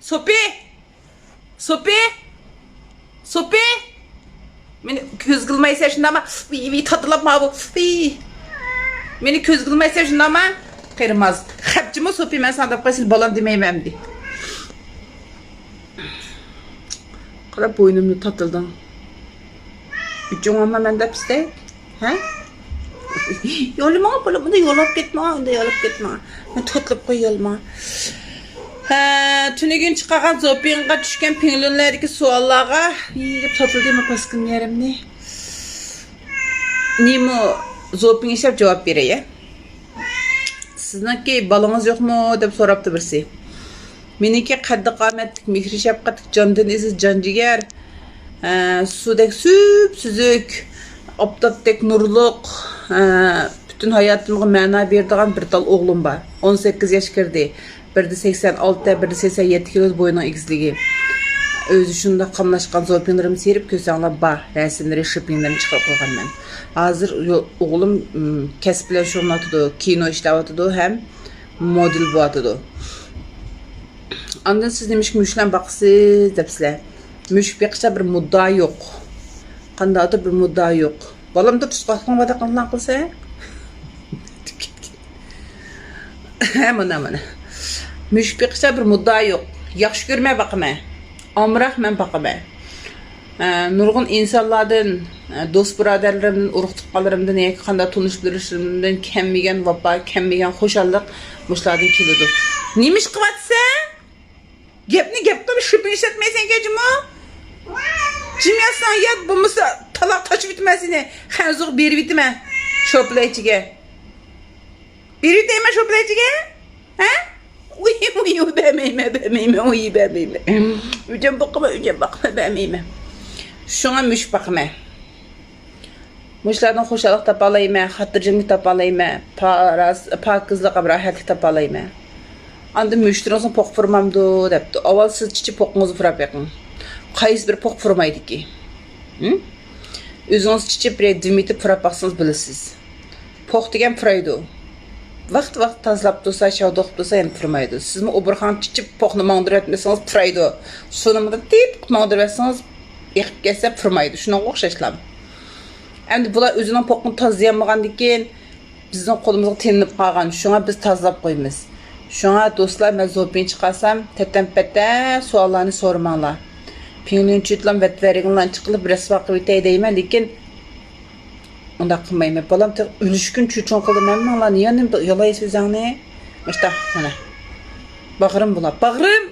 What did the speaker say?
Sopi! Sopi! Sopi! Meni köz kılmaysa şundama. Tadılapma bu. Meni köz kılmaysa şundama. Kırmaz. Xapçımı Sopi, ben sana da qasil balam demeyim di. Qara boynumni tatıldım. Üçün ama ben de piste. Ha? Yoluma balamı da yolap gitme. Ben tatılıp koyalım. Tünegün çıkaran Zopi'nga düşken pinglönlerdeki suallara yiyip tatıldı mı paskın yerimni? Nimo Zopi'ng işep cevap bereye. Sizniki balınız yok mu deb soraptı birisi. Meniki qaddi qametlik, mehri şefqatlik, candan iziz, canciger, sudek süzük, optatdek nurluk, bütün hayatımga ma'na berdigan bir tal oğlum var. 18 yaş kirdi. Birdi 86, birdi 87 kilo boyunun egizligi. Özü şunda qamlaşqan Zopi'nlerim serip kösаңlar bar, resimleri, şipinglerini çıkarıp koygan men. Hazır oğlum kesip bilen şoğlatıdı, kino işlevatıdı, hem model buatıdı. Andan siz demiş ki müşlen bakısız depsizler. Müşk bir mudda yok. Qandaydır bir mudda yok. Balam da tuşqatqan vada qanlan qilsa? Mana. Müşk bir mudda yok. Yaxşı görmeye bakma. Amraq men bakma. Nurgun insanlardan, dost biraderlerimden, urug tuqqanlarimdan, yoki qanday tunish bilishimdan kemmigan vapa, kemmigan xo'shallik mushlardan keladi. Nemish qilyapsan? Gapni qilib shipini ishlatmaysan gejimo? Jim yotsan yat, bo'lmasa taloq toshib bitmasini. Hanzuq berib bitma. Shoplaychiga. Berib deyma shoplaychiga? Ha? Uy, bermeyme, uy, bermeyme. Ücem bakma, bermeyme. Şuna müş bakma. Müşlardan xoşalıq tapalayma, hatırcımlık tapalayma, pakızlık, rahatlık tapalayma. Anda müşteri olsun pok fırmamdı, depti. Aval siz çiçi pokunuzu fırap yakın. Qayız bir pok fırmaydı ki. Özünüz çiçi bir dümitip fırap baksanız bilirsiniz. Pok degen fıraydı. Vaqt tazlap dursa, şavdoq dursa yani fırmaydı. Siz mi oburxan çiçi pokunu mandır etmesiniz fıraydı. Sonunda tip mandır etsiniz, yıkıp gelse fırmaydı. Şuna oxşaşlam. Endi bular özünün pokunu tazlayamagan diken, bizden kolumuzga telinip qalgan. Şuna biz tazlap koymiz. Şuna dostlar, ben Zopi'ni çıkarsam, tetten suallarını sormanlar. Pinglin çütlam vetveriginlan çıkılıp resva qıvitay deymen diken, onda qılmayım. Balam ülüşkün çüçün qıldım emmi Allah, niye yolayız bizden ne? İşte, mana. Bağırım bula, bağırım!